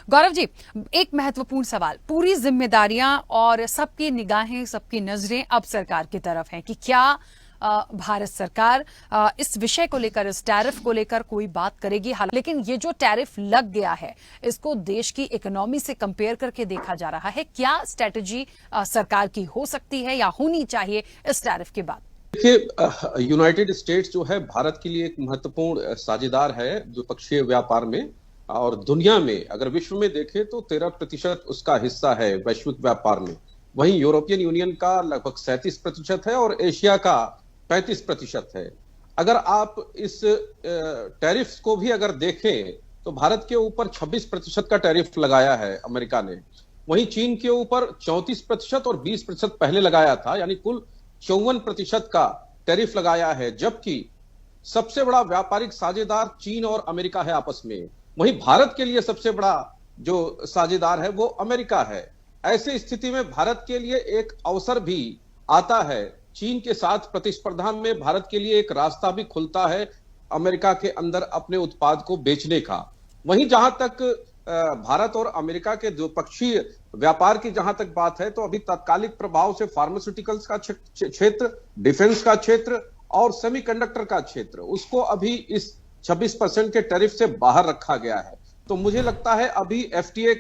गौरव जी, एक महत्वपूर्ण सवाल, पूरी जिम्मेदारियां और सबकी निगाहें, सबकी नजरें अब सरकार की तरफ हैं कि क्या भारत सरकार इस विषय को लेकर, इस टैरिफ को लेकर कोई बात करेगी। लेकिन ये जो टैरिफ लग गया है, इसको देश की इकोनॉमी से कंपेयर करके देखा जा रहा है। क्या स्ट्रेटजी सरकार की हो सकती है या होनी चाहिए इस टैरिफ के बाद? देखिए, यूनाइटेड स्टेट्स जो है भारत के लिए एक महत्वपूर्ण साझेदार है द्विपक्षीय व्यापार में। और दुनिया में अगर विश्व में देखें तो 13% उसका हिस्सा है वैश्विक व्यापार में। वहीं यूरोपियन यूनियन का लगभग 37% है और एशिया का 35% है। अगर आप इस टैरिफ को भी अगर देखें तो भारत के ऊपर 26% का टैरिफ लगाया है अमेरिका ने। वहीं चीन के ऊपर 34% और 20% पहले लगाया था, यानी कुल 54% का टैरिफ लगाया है। जबकि सबसे बड़ा व्यापारिक साझेदार चीन और अमेरिका है आपस में। वहीं भारत के लिए सबसे बड़ा जो साझेदार है वो अमेरिका है। ऐसी स्थिति में भारत के लिए एक अवसर भी आता है। चीन के साथ प्रतिस्पर्धा में भारत के लिए एक रास्ता भी खुलता है अमेरिका के अंदर अपने उत्पाद को बेचने का। वहीं जहां तक भारत और अमेरिका के द्विपक्षीय व्यापार की जहां तक बात है तो अभी तात्कालिक प्रभाव से फार्मास्यूटिकल्स का क्षेत्र, डिफेंस का क्षेत्र और सेमीकंडक्टर का क्षेत्र, उसको अभी इस 26% के टैरिफ से बाहर रखा गया है। तो मुझे लगता है अभी एफटीए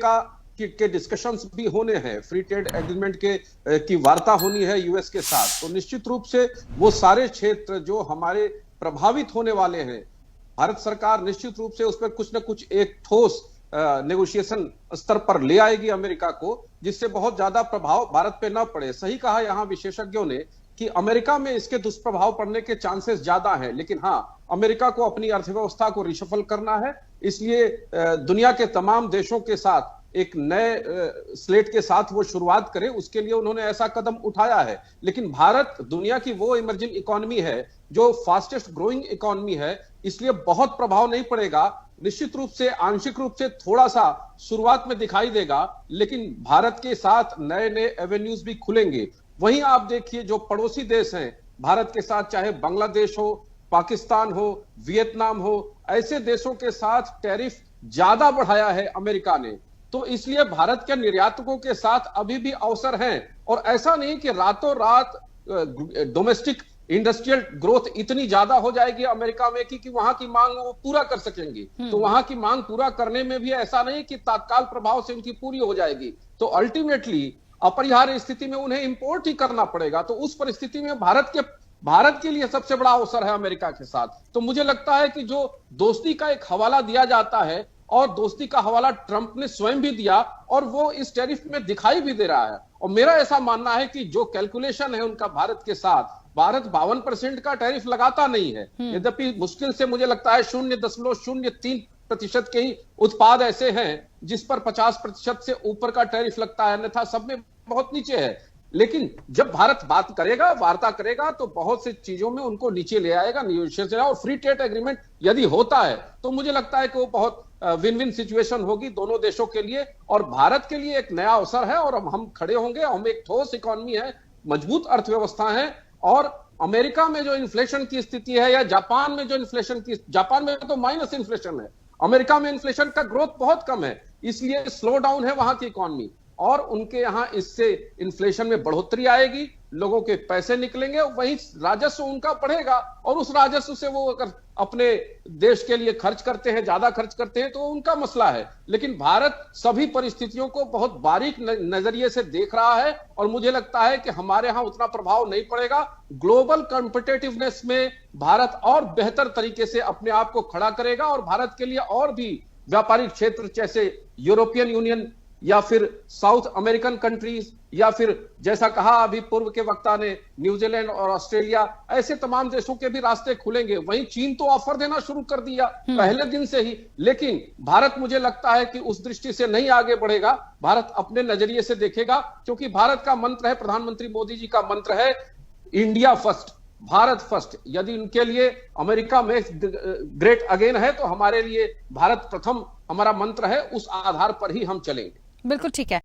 के डिस्कशंस भी होने हैं, फ्री ट्रेड एग्रीमेंट की वार्ता होनी है यूएस के साथ। तो निश्चित रूप से वो सारे क्षेत्र जो हमारे प्रभावित होने वाले हैं, भारत सरकार निश्चित रूप से उस पर कुछ न कुछ एक ठोस नेगोशिएशन स्तर पर ले आएगी अमेरिका को, जिससे बहुत ज्यादा प्रभाव भारत पे न पड़े। सही कहा यहां विशेषज्ञों ने कि अमेरिका में इसके दुष्प्रभाव पड़ने के चांसेस ज्यादा हैं, लेकिन हां, अमेरिका को अपनी अर्थव्यवस्था को रिशफल करना है। इसलिए दुनिया के तमाम देशों के साथ एक नए स्लेट के साथ वो शुरुआत करे, उसके लिए उन्होंने ऐसा कदम उठाया है। लेकिन भारत दुनिया की वो इमर्जिंग इकोनॉमी है जो फास्टेस्ट ग्रोइंग इकोनॉमी है, इसलिए बहुत प्रभाव नहीं पड़ेगा। निश्चित रूप से आंशिक रूप से थोड़ा सा शुरुआत में दिखाई देगा, लेकिन भारत के साथ नए नए एवेन्यूज भी खुलेंगे। वहीं आप देखिए जो पड़ोसी देश हैं भारत के साथ, चाहे बांग्लादेश हो, पाकिस्तान हो, वियतनाम हो, ऐसे देशों के साथ टैरिफ ज्यादा बढ़ाया है अमेरिका ने। तो इसलिए भारत के निर्यातकों के साथ अभी भी अवसर हैं। और ऐसा नहीं कि रातों रात डोमेस्टिक इंडस्ट्रियल ग्रोथ इतनी ज्यादा हो जाएगी अमेरिका में कि वहां की मांग वो पूरा कर सकेंगे। तो वहां की मांग पूरा करने में भी ऐसा नहीं कि तत्काल प्रभाव से उनकी पूरी हो जाएगी। तो अल्टीमेटली अपरिहार्य स्थिति में उन्हें इंपोर्ट ही करना पड़ेगा। तो उस परिस्थिति में भारत के लिए सबसे बड़ा अवसर है अमेरिका के साथ। तो मुझे लगता है कि जो दोस्ती का एक हवाला दिया जाता है, और दोस्ती का हवाला ट्रंप ने स्वयं भी दिया और वो इस टैरिफ में दिखाई भी दे रहा है। और मेरा ऐसा मानना है कि जो कैलकुलेशन है उनका भारत के साथ, भारत 52% का टैरिफ लगाता नहीं है। यद्यपि मुश्किल से मुझे लगता है 0.03% के ही उत्पाद ऐसे हैं जिस पर 50% से ऊपर का टैरिफ लगता है, अन्यथा सब में बहुत नीचे है। लेकिन जब भारत बात करेगा, वार्ता करेगा, तो बहुत सी चीजों में उनको नीचे ले आएगा, नेगोशिएशन। और फ्री ट्रेड एग्रीमेंट यदि होता है तो मुझे लगता है कि वो बहुत विन विन सिचुएशन होगी दोनों देशों के लिए, और भारत के लिए एक नया अवसर है। और हम खड़े होंगे, हम एक ठोस इकोनॉमी है, मजबूत अर्थव्यवस्था है। और अमेरिका में जो इन्फ्लेशन की स्थिति है या जापान में जो जापान में तो माइनस इन्फ्लेशन है, अमेरिका में इन्फ्लेशन का ग्रोथ बहुत कम है, इसलिए स्लो डाउन है वहां की इकोनॉमी। और उनके यहां इससे इन्फ्लेशन में बढ़ोतरी आएगी, लोगों के पैसे निकलेंगे, वहीं राजस्व उनका बढ़ेगा। और उस राजस्व से वो अगर अपने देश के लिए खर्च करते हैं, ज्यादा खर्च करते हैं, तो उनका मसला है। लेकिन भारत सभी परिस्थितियों को बहुत बारीक नजरिए से देख रहा है और मुझे लगता है कि हमारे यहां उतना प्रभाव नहीं पड़ेगा। ग्लोबल कॉम्पिटिटिवनेस में भारत और बेहतर तरीके से अपने आप को खड़ा करेगा और भारत के लिए और भी व्यापारिक क्षेत्र जैसे यूरोपियन यूनियन या फिर साउथ अमेरिकन कंट्रीज, या फिर जैसा कहा अभी पूर्व के वक्ता ने, न्यूजीलैंड और ऑस्ट्रेलिया, ऐसे तमाम देशों के भी रास्ते खुलेंगे। वहीं चीन तो ऑफर देना शुरू कर दिया पहले दिन से ही। लेकिन भारत मुझे लगता है कि उस दृष्टि से नहीं आगे बढ़ेगा, भारत अपने नजरिए से देखेगा। क्योंकि भारत का मंत्र है, प्रधानमंत्री मोदी जी का मंत्र है, इंडिया फर्स्ट, भारत फर्स्ट। यदि उनके लिए अमेरिका मेक्स ग्रेट अगेन है तो हमारे लिए भारत प्रथम हमारा मंत्र है, उस आधार पर ही हम चलेंगे। बिल्कुल ठीक है।